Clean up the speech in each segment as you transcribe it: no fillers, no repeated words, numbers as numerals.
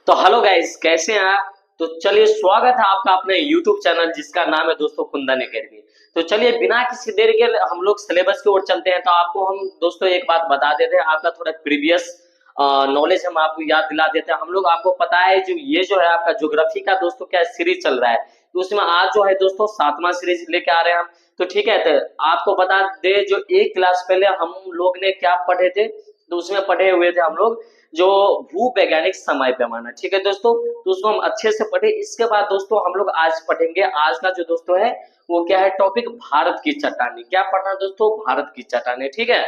तो hello guys, कैसे हैं आप। तो चलिए, स्वागत है आपका अपने YouTube चैनल जिसका नाम है दोस्तों कुंदन एकेडमी। तो चलिए, बिना किसी देरी के हम लोग सिलेबस की ओर चलते हैं। तो आपको हम दोस्तों एक बात बता देते हैं, आपका थोड़ा प्रीवियस नॉलेज हम आपको याद दिला देते हैं। हम लोग आपको पता है जो ये जो है आपका ज्योग्राफी का दोस्तों क्या सीरीज चल रहा है, तो उसमें आज जो है दोस्तों 7वां सीरीज लेके आ रहे हैं हम। तो ठीक है, तो आपको बता दे जो एक क्लास पहले हम लोग ने क्या पढ़े थे, तो उसमें पढ़े हुए थे हम लोग जो भू वैज्ञानिक समय पैमाना। ठीक है दोस्तों, तो उसको हम अच्छे से पढ़े। इसके बाद दोस्तों हम लोग आज पढ़ेंगे, आज का जो दोस्तों है वो क्या है टॉपिक, भारत की चट्टानें। क्या पढ़ना है दोस्तों, भारत की चट्टानें। ठीक है,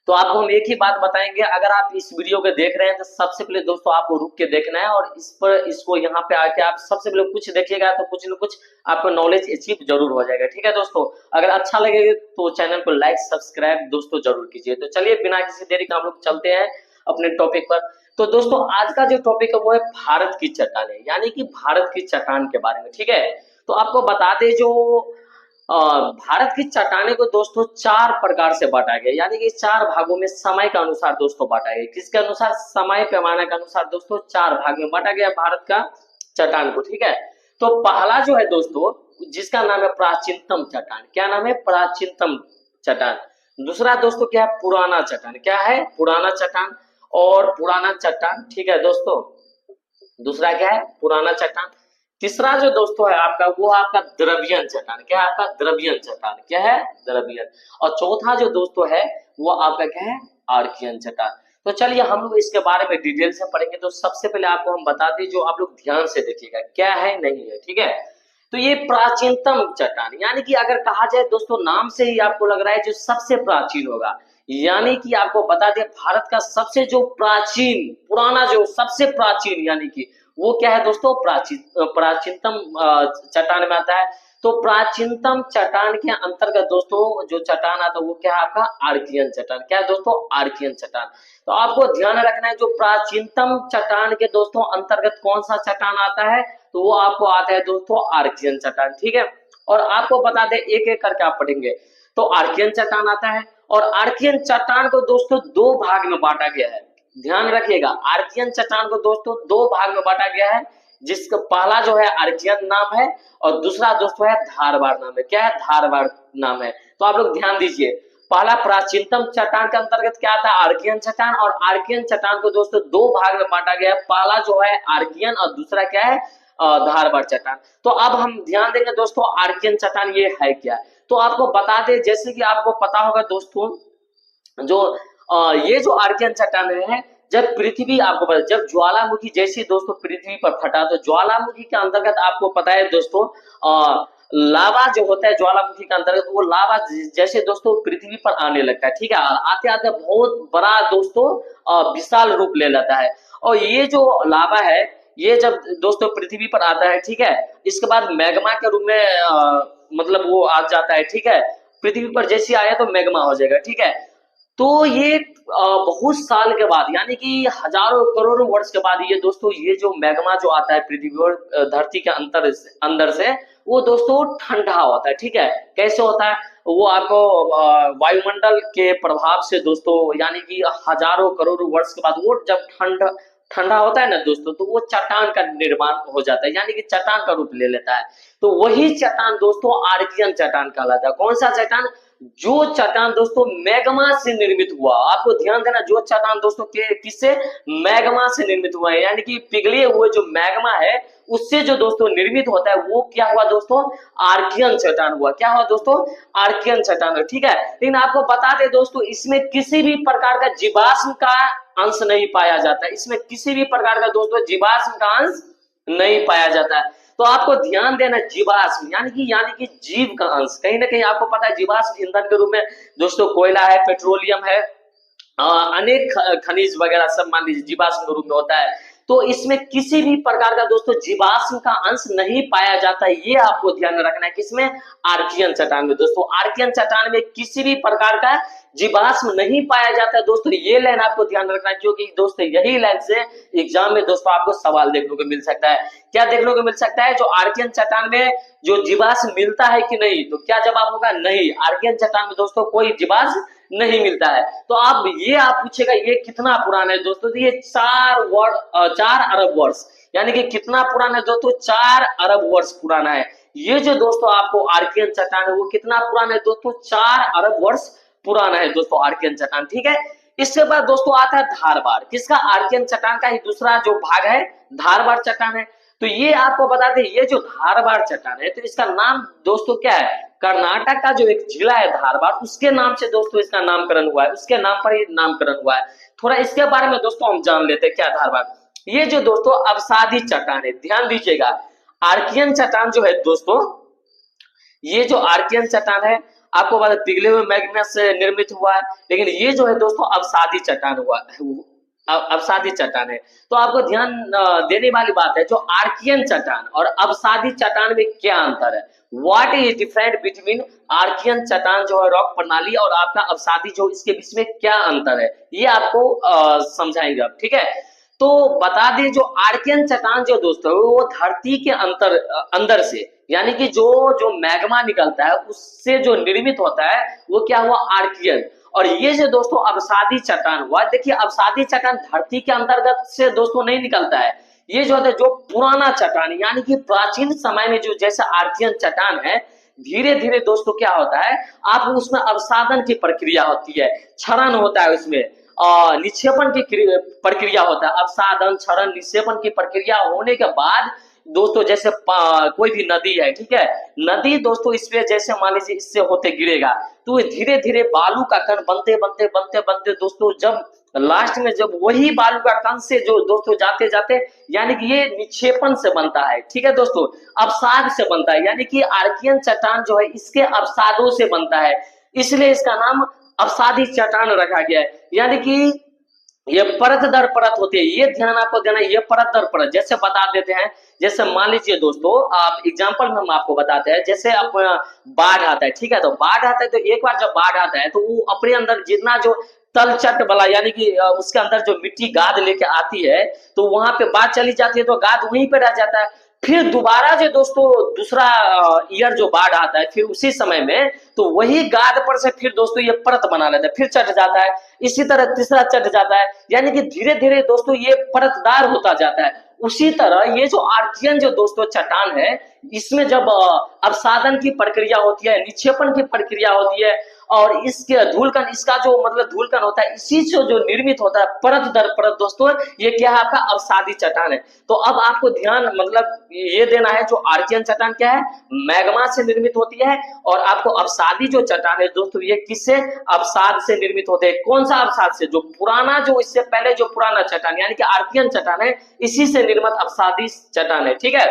तो आपको हम एक ही बात बताएंगे। अगर आप इस वीडियो को देख रहे हैं तो सबसे पहले दोस्तों आपको रुक के देखना है, और इस पर इसको यहाँ पे आके आप सबसे पहले कुछ देखिएगा तो कुछ न कुछ आपको नॉलेज अचीव जरूर हो जाएगा। ठीक है दोस्तों, अगर अच्छा लगेगा तो चैनल को लाइक सब्सक्राइब दोस्तों जरूर कीजिए। तो चलिए, बिना किसी देरी के हम लोग चलते हैं अपने टॉपिक पर। तो दोस्तों आज का जो टॉपिक है वो है भारत की चट्टानें, यानी कि भारत की चट्टान के बारे में। ठीक है, तो आपको बता दें जो भारत की चट्टानें को दोस्तों 4 प्रकार से बांटा गया, यानी कि 4 भागों में समय के अनुसार दोस्तों बांटा गया। किसके अनुसार, समय पैमाने के अनुसार दोस्तों 4 भाग में बांटा गया भारत का चट्टान को। ठीक है, तो पहला जो है दोस्तों जिसका नाम है प्राचीनतम चट्टान। क्या नाम है, प्राचीनतम चट्टान। दूसरा दोस्तों क्या है, पुराना चट्टान। क्या है, पुराना चट्टान और पुराना चट्टान। ठीक है दोस्तों, दूसरा क्या है, पुराना चट्टान। तीसरा जो दोस्तों है आपका वो आपका द्रवियन चट्टान। क्या है आपका, द्रवियन चट्टान। क्या है, द्रवियन। और चौथा जो दोस्तों है वो आपका क्या है, आर्कियन चट्टान। तो चलिए हम लोग इसके बारे में डिटेल से पढ़ेंगे। तो सबसे पहले आपको हम बता दें, जो आप लोग ध्यान से देखिएगा क्या है नहीं है। ठीक है, तो ये प्राचीनतम चट्टान, यानी कि अगर कहा जाए दोस्तों नाम से ही आपको लग रहा है जो सबसे प्राचीन होगा। यानी कि आपको बता दें भारत का सबसे जो प्राचीन पुराना जो सबसे प्राचीन, यानी कि वो क्या है दोस्तों, प्राचीनतम चट्टान में आता है। तो प्राचीनतम चट्टान के अंतर्गत दोस्तों जो चट्टान आता है वो क्या है आपका, आर्कियन चट्टान। क्या है दोस्तों, आर्कियन चट्टान। तो आपको ध्यान रखना है जो प्राचीनतम चट्टान के दोस्तों अंतर्गत कौन सा चट्टान आता है, तो वो आपको आता है दोस्तों आर्कियन चट्टान। ठीक है, और आपको बता दें एक एक करके आप पढ़ेंगे। तो आर्कियन चट्टान आता है, और आर्कियन चट्टान को दोस्तों 2 भाग में बांटा गया है। ध्यान रखिएगा, आर्कियन चट्टान को दोस्तों 2 भाग में बांटा गया है, जिसका पहला जो है आर्कियन नाम है और दूसरा दोस्तों है धारवाड़ नाम है। क्या है, धारवाड़ नाम है। तो आप लोग ध्यान दीजिए, पहला प्राचीनतम चट्टान के अंतर्गत क्या आता है, आर्कियन चट्टान। और आर्कियन चट्टान को दोस्तों 2 भाग में बांटा गया है, पहला जो है आर्कियन और दूसरा क्या है, धारवाड़ चट्टान। तो अब हम ध्यान देंगे दोस्तों आर्कियन चट्टान ये है क्या। तो आपको बता दें, जैसे कि आपको पता होगा दोस्तों जो ये जो आर्कियन चट्टान है, जब पृथ्वी आपको पता, जब ज्वालामुखी जैसे दोस्तों पृथ्वी पर फटा, तो ज्वालामुखी के अंतर्गत आपको पता है दोस्तों लावा जो होता है ज्वालामुखी के अंतर्गत, वो लावा जैसे दोस्तों पृथ्वी पर आने लगता है। ठीक है, और आते आते बहुत बड़ा दोस्तों विशाल रूप ले लेता है। और ये जो लावा है ये जब दोस्तों पृथ्वी पर आता है, ठीक है, इसके बाद मैग्मा के रूप में मतलब वो आ जाता है। ठीक है, पृथ्वी पर जैसे आया तो मैग्मा हो जाएगा। ठीक है, तो ये बहुत साल के बाद, यानी कि हजारों करोड़ों वर्ष के बाद ये दोस्तों ये जो मैग्मा जो आता है पृथ्वी और धरती के अंदर से वो दोस्तों ठंडा होता है। ठीक है, कैसे होता है, वो आपको वायुमंडल के प्रभाव से दोस्तों, यानी कि हजारों करोड़ों वर्ष के बाद वो जब ठंडा होता है ना दोस्तों, तो वो चट्टान का निर्माण हो जाता है, यानी कि चट्टान का रूप ले लेता है। तो वही चट्टान दोस्तों आर्कियन चट्टान कहलाता है। कौन सा चट्टान, जो चट्टान दोस्तों मैग्मा से निर्मित हुआ। आपको ध्यान देना, जो चट्टान दोस्तों किससे, मैग्मा से निर्मित हुआ है, यानी कि पिघले हुए जो मैग्मा है उससे जो दोस्तों निर्मित होता है वो क्या हुआ दोस्तों, आर्कियन चट्टान हुआ। क्या हुआ दोस्तों, आर्कियन चट्टान। ठीक है, लेकिन आपको बता दें दोस्तों इसमें किसी भी प्रकार का जीवाश्म का अंश नहीं पाया जाता। इसमें किसी भी प्रकार का दोस्तों जीवाश्म का अंश नहीं पाया जाता है। तो आपको ध्यान देना, जीवाश्म यानी कि जीव का अंश। कहीं ना कहीं आपको पता है जीवाश्म ईंधन के रूप में दोस्तों कोयला है, पेट्रोलियम है, अनेक खनिज वगैरह सब मान लीजिए जीवाश्म के रूप में होता है। तो इसमें किसी भी प्रकार का दोस्तों जीवाश्म का अंश नहीं पाया जाता है, ये आपको ध्यान में रखना है। किसमें, आर्कियन चट्टान में। दोस्तों आर्कियन चट्टान में किसी भी प्रकार का जीवाश्म नहीं पाया जाता है दोस्तों। ये लाइन आपको ध्यान रखना है, क्योंकि दोस्तों यही लाइन से एग्जाम में दोस्तों आपको सवाल देखने को मिल सकता है। क्या देखने को मिल सकता है? जो आर्कियन चट्टान में जो जीवाश्म मिलता है कि नहीं, तो क्या जवाब होगा? नहीं, आर्कियन चट्टान में दोस्तों कोई जीवाश्म नहीं मिलता है। तो आप पूछेगा ये कितना पुराना है दोस्तों, तो ये 4 अरब वर्ष, यानी कि कितना पुराना है दोस्तों? 4 अरब वर्ष पुराना है। ये जो दोस्तों आपको आर्कियन चट्टान है वो कितना पुराना है दोस्तों? 4 अरब वर्ष पुराना है दोस्तों आर्कियन चट्टान, ठीक है। इसके बाद दोस्तों आता है धारबाड़। किसका? आर्कियन चट्टान का ही दूसरा जो भाग है धारबाड़ चट्टान है। तो ये आपको बता दें, ये जो धारबाड़ चट्टान है तो इसका नाम दोस्तों क्या है? कर्नाटक का जो एक जिला है धारबाड़, उसके नाम से दोस्तों इसका नामकरण हुआ है, उसके नाम पर ही नामकरण हुआ है। थोड़ा इसके बारे में दोस्तों हम जान लेते हैं क्या धारबाड़। ये जो दोस्तों अवसादी चट्टान है, ध्यान दीजिएगा, आर्कियन चट्टान जो है दोस्तों, ये जो आर्कियन चट्टान है आपको बता पिघले हुए मैग्मा से निर्मित हुआ है, लेकिन ये जो है दोस्तों अवसादी चट्टान हुआ है, अवसादी चट्टान है। तो आपको ध्यान देने वाली बात है, जो आर्कियन चट्टान और अवसादी चट्टान में क्या अंतर है? What is different between Archean चट्टान जो है रॉक प्रणाली और आपका अवसादी, जो इसके बीच में क्या अंतर है, ये आपको समझाएंगे अब, ठीक है। तो बता दें, जो आर्कियन चट्टान जो दोस्तों वो धरती के अंदर से, यानी कि जो जो मैग्मा निकलता है उससे जो निर्मित होता है वो क्या हुआ? आर्कियन। और ये जो दोस्तों अवसादी चट्टान हुआ, देखिए अवसादी चट्टान धरती के अंतर्गत से दोस्तों नहीं निकलता है। ये जो है जो पुराना चट्टान, यानी कि प्राचीन समय में जो जैसा आर्कियन चट्टान है, धीरे धीरे दोस्तों क्या होता है, आप उसमें अवसादन की प्रक्रिया होती है, क्षरण होता है उसमें, निक्षेपण की प्रक्रिया होता है, अवसादन क्षरण निक्षेपण की प्रक्रिया होने के बाद दोस्तों जैसे कोई भी नदी है, ठीक है, नदी दोस्तों इस पे जैसे मान लीजिए इससे होते गिरेगा तो धीरे धीरे बालू का कण बनते बनते बनते बनते दोस्तों जब लास्ट में जब वही बालू का कण से जो दोस्तों जाते जाते, यानी कि ये निक्षेपण से बनता है, ठीक है दोस्तों, अवसाद से बनता है, यानी कि आर्कियन चट्टान जो है इसके अवसादों से बनता है, इसलिए इसका नाम अवसादी चट्टान रखा गया है। यानी कि ये परत दर परत होती है, ये ध्यान आपको देना है, ये परत दर परत। जैसे बता देते हैं, जैसे मान लीजिए दोस्तों आप एग्जांपल में हम आपको बताते हैं, जैसे आप बाढ़ आता है, ठीक है, तो बाढ़ आता है तो एक बार जब बाढ़ आता है तो वो अपने अंदर जितना जो तलछट वाला, यानी कि उसके अंदर जो मिट्टी गाद लेके आती है तो वहां पे बाढ़ चली जाती है तो गाद वहीं पे रह जाता है। फिर दोबारा जो दोस्तों दूसरा ईयर जो बाढ़ आता है फिर उसी समय में, तो वही गाद पर से फिर दोस्तों ये परत बना लेता है, फिर चढ़ जाता है, इसी तरह तीसरा चढ़ जाता है, यानी कि धीरे धीरे दोस्तों ये परतदार होता जाता है। उसी तरह ये जो आर्कियन जो दोस्तों चट्टान है, इसमें जब अवसादन की प्रक्रिया होती है, निक्षेपण की प्रक्रिया होती है, और इसके धूलकण, इसका जो मतलब धूलकण होता है, इसी से जो निर्मित होता है परत दर परत दोस्तों, ये क्या है? आपका अवसादी चट्टान है। तो अब आपको ध्यान मतलब ये देना है, जो आर्कियन चट्टान क्या है? मैग्मा से निर्मित होती है, और आपको अवसादी जो चट्टान है दोस्तों ये किससे? अवसाद से निर्मित होते हैं। कौन सा अवसाद से? जो पुराना, जो इससे पहले जो पुराना चट्टान यानी कि आर्कियन चट्टान है, इसी से निर्मित अवसादी चट्टान है, ठीक है।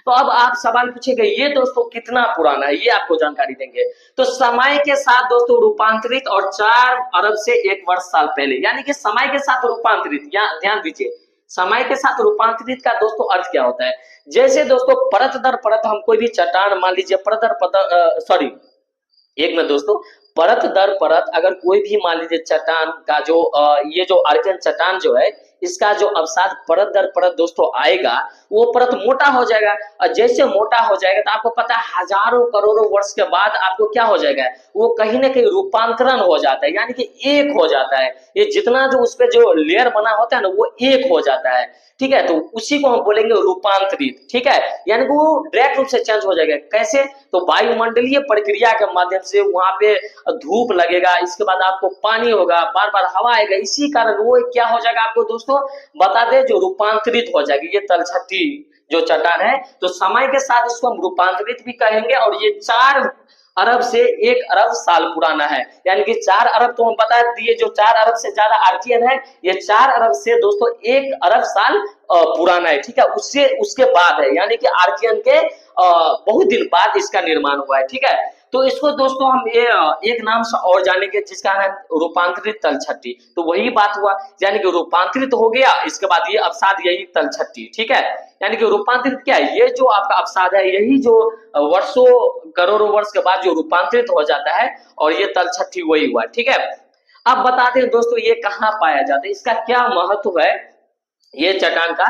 तो अब आप सवाल पूछेंगे ये दोस्तों कितना पुराना है, ये आपको जानकारी देंगे। तो समय के साथ दोस्तों रूपांतरित और 4 अरब से 1 वर्ष साल पहले, यानी कि समय के साथ रूपांतरित, या ध्यान दीजिए, समय के साथ रूपांतरित का दोस्तों अर्थ क्या होता है? जैसे दोस्तों परत दर परत हम कोई भी चट्टान मान लीजिए, परत दर परत, सॉरी एक में दोस्तों, परत दर परत अगर कोई भी मान लीजिए चट्टान का जो ये जो आर्कियन चट्टान जो है, इसका जो अवसाद परत दर परत दोस्तों आएगा, वो परत मोटा हो जाएगा, और जैसे मोटा हो जाएगा तो आपको पता है हजारों करोड़ों वर्ष के बाद आपको क्या हो जाएगा? वो कहीं ना कहीं रूपांतरण हो जाता है, यानी कि एक हो जाता है। ये जितना जो उस पर जो लेयर बना होता है ना, वो एक हो जाता है, ठीक है। तो उसी को हम बोलेंगे रूपांतरित, ठीक है, यानी कि वो डायरेक्ट रूप से चेंज हो जाएगा। कैसे? तो वायुमंडलीय प्रक्रिया के माध्यम से वहां पे धूप लगेगा, इसके बाद आपको पानी होगा, बार बार हवा आएगा, इसी कारण वो क्या हो जाएगा आपको दोस्तों बता दे, जो रूपांतरित हो जाएगी ये तलछटी जो चट्टान है। तो समय के साथ इसको हम रूपांतरित भी कहेंगे, और ये 4 अरब से 1 अरब साल पुराना है, यानी कि 4 अरब तो हम बता दिए, जो 4 अरब से ज्यादा आर्कियन है, ये 4 अरब से दोस्तों 1 अरब साल पुराना है, ठीक है। उससे उसके बाद है, यानी कि आर्कियन के बहुत दिन बाद इसका निर्माण हुआ है, ठीक है। तो इसको दोस्तों हम ये एक नाम से और जानेंगे जिसका है रूपांतरित तलछटी। तो वही बात हुआ, यानी कि रूपांतरित हो गया, इसके बाद ये अवसाद यही तलछटी, ठीक है। यानी कि रूपांतरित क्या है, ये जो आपका अवसाद है यही जो वर्षों करोड़ों वर्ष के बाद जो रूपांतरित हो जाता है, और ये तलछटी वही हुआ, ठीक है। अब बताते हैं दोस्तों ये कहाँ पाया जाता है, इसका क्या महत्व है ये चट्टान का,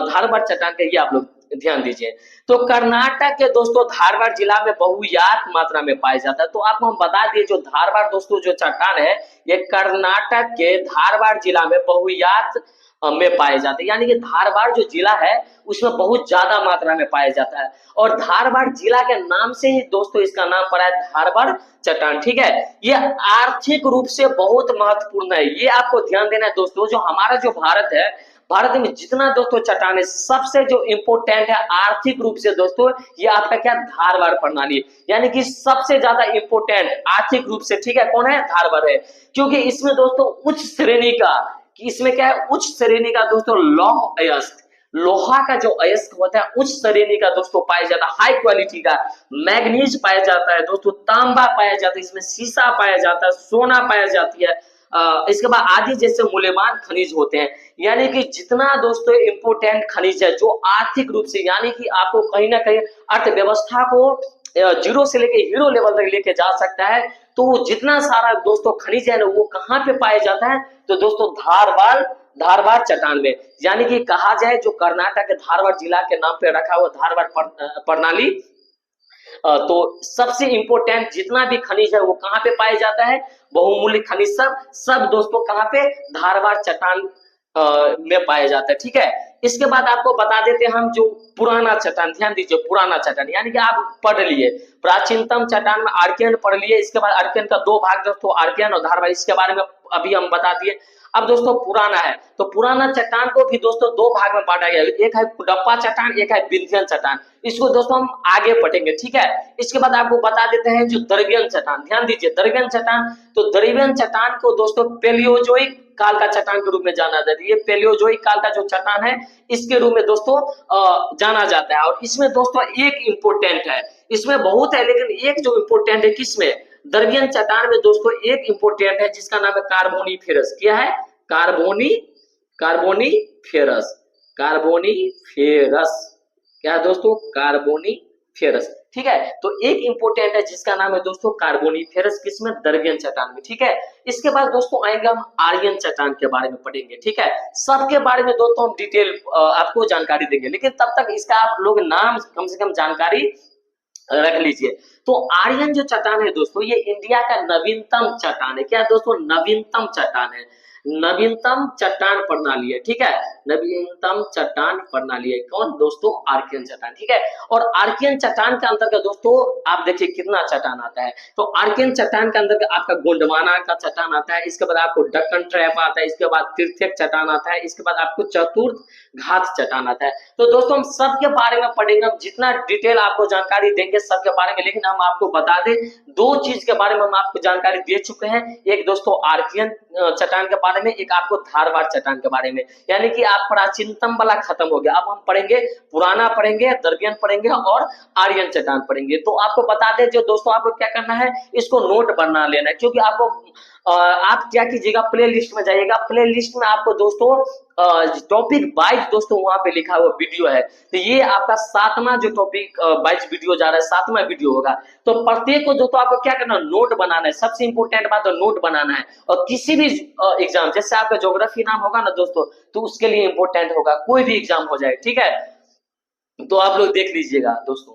धारवाड़ चट्टान का, ये आप लोग ध्यान दीजिए। तो कर्नाटक के दोस्तों धारवाड़ जिला में बहुयात मात्रा में पाया जाता है। तो आपको हम बता दिए जो धारवाड़ दोस्तों जो चट्टान है ये कर्नाटक के धारवाड़ जिला में बहुयात में पाए जाते हैं, यानी कि धारवाड़ जो जिला है उसमें बहुत ज्यादा मात्रा में पाया जाता है। और धारवाड़ जिला के नाम से ही दोस्तों इसका नाम पड़ा है धारवाड़ चट्टान, ठीक है। ये आर्थिक रूप से बहुत महत्वपूर्ण है, ये आपको ध्यान देना है दोस्तों। जो हमारा जो भारत है, भारत में जितना दोस्तों चट्टान है सबसे जो इम्पोर्टेंट है आर्थिक रूप से दोस्तों, ये आपका क्या धारवाड़ प्रणाली, यानी कि सबसे ज्यादा इम्पोर्टेंट आर्थिक रूप से, ठीक है, कौन है, धारवाड़ है। क्योंकि इसमें दोस्तों उच्च श्रेणी का, कि इसमें क्या है, उच्च श्रेणी का दोस्तों लौह अयस्क, लोहा का जो अयस्क होता है उच्च श्रेणी का दोस्तों पाया जाता है, हाई क्वालिटी का मैग्नीज पाया जाता है दोस्तों, तांबा पाया जाता है, इसमें शीशा पाया जाता है, सोना पाया जाती है, इसके बाद आदि जैसे मूल्यवान खनिज होते हैं। यानी कि जितना दोस्तों इंपोर्टेंट खनिज है जो आर्थिक रूप से, यानी कि आपको कहीं ना कहीं अर्थव्यवस्था को जीरो से लेके हीरो लेवल तक लेके जा सकता है। तो जितना सारा दोस्तों खनिज है ना वो कहाँ पे पाया जाता है, तो दोस्तों धारवाड़ चट्टान में, यानी कि कहा जाए जो कर्नाटक के धारवाड़ जिला के नाम पे रखा हुआ धारवाड़ प्रणाली, तो सबसे इंपोर्टेंट जितना भी खनिज है वो कहाँ पे पाया जाता है, बहुमूल्य खनिज सब दोस्तों कहाँ पे, धारवाड़ चट्टान में पाया जाता है, ठीक है। इसके बाद आपको बता देते हैं हम जो पुराना चट्टान, ध्यान दीजिए पुराना चट्टान, यानी कि आप पढ़ लिए प्राचीनतम चट्टान में आर्कियन पढ़ लिए, इसके बाद आर्कियन का दो भाग दोस्तों, आर्कियन और धारवाड़, इसके बारे में अभी हम बता दिए। अब दोस्तों पुराना है, तो पुराना चट्टान को भी दोस्तों दो भाग में बांटा गया, एक है कुडप्पा चट्टान, एक है विंध्यन चट्टान, इसको दोस्तों हम आगे पढ़ेंगे, ठीक है। इसके बाद आपको बता देते हैं जो द्रवियन चट्टान, ध्यान दीजिए द्रवियन चट्टान, तो द्रवियन चट्टान को दोस्तों पेलियोजोइक काल का चट्टान के रूप में जाना जाता है। ये पेलियोजोइक काल का जो चट्टान है इसके रूप में दोस्तों जाना जाता है। और इसमें दोस्तों एक इंपोर्टेंट है, इसमें बहुत है लेकिन एक जो इंपोर्टेंट है किसमें, द्रवियन चट्टान में दोस्तों एक इंपोर्टेंट है जिसका नाम है कार्बोनिफेरस। क्या है, कार्बोनिफेरस, क्या है दोस्तों, कार्बोनिफेरस, ठीक है। तो एक इंपोर्टेंट है जिसका नाम है दोस्तों कार्बोनिफेरस, किसमें, द्रवियन चट्टान में, ठीक है। इसके बाद दोस्तों आएंगे हम आर्यन चट्टान के बारे में पढ़ेंगे, ठीक है। सबके बारे में दोस्तों हम डिटेल आपको जानकारी देंगे, लेकिन तब तक इसका आप लोग नाम कम से कम जानकारी रख लीजिए। तो आर्यन जो चट्टान है दोस्तों ये इंडिया का नवीनतम चट्टान है। क्या दोस्तों, नवीनतम चट्टान है, नवीनतम चट्टान प्रणाली है, ठीक है, नवीनतम चट्टान प्रणाली है कौन दोस्तों, आर्कियन चट्टान, ठीक है। और आर्कियन चट्टान के अंतर्गत दोस्तों आप देखिए कितना चट्टान आता है, तो आर्कियन चट्टान के अंतर्गत आपका गोंडवाना का चट्टान आता है, इसके बाद आपको डक्कन ट्रैप आता है, इसके बाद तीर्थक चट्टान आता है, इसके बाद आपको चतुर्थ घात चट्टान आता है। तो दोस्तों हम सबके बारे में पढ़ेंगे, हम जितना डिटेल आपको जानकारी देंगे सबके बारे में, लेकिन हम आपको बता दें दो चीज के बारे में हम आपको जानकारी दे चुके हैं, एक दोस्तों आर्कियन चट्टान के बारे में, एक आपको धारवाड़ चट्टान के बारे में, यानी कि आप प्राचीनतम वाला खत्म हो गया। अब हम पढ़ेंगे पुराना, पढ़ेंगे द्रवियन, पढ़ेंगे और आर्यन चट्टान पढ़ेंगे। तो आपको बता दें जो दोस्तों आपको क्या करना है, इसको नोट बना लेना है, क्योंकि आपको आप क्या कीजिएगा, प्ले लिस्ट में जाइएगा, प्ले लिस्ट में आपको दोस्तों टॉपिक वाइज दोस्तों वहां पे लिखा हुआ वीडियो है, तो ये आपका 7वां जो टॉपिक वाइज वीडियो जा रहा है 7वां वीडियो होगा। तो प्रत्येक को दोस्तों आपको क्या करना है, नोट बनाना है, सबसे इंपोर्टेंट बात है नोट बनाना है। और किसी भी एग्जाम, जैसे आपका ज्योग्राफी नाम होगा ना दोस्तों, तो उसके लिए इंपोर्टेंट होगा, कोई भी एग्जाम हो जाए, ठीक है। तो आप लोग देख लीजिएगा दोस्तों।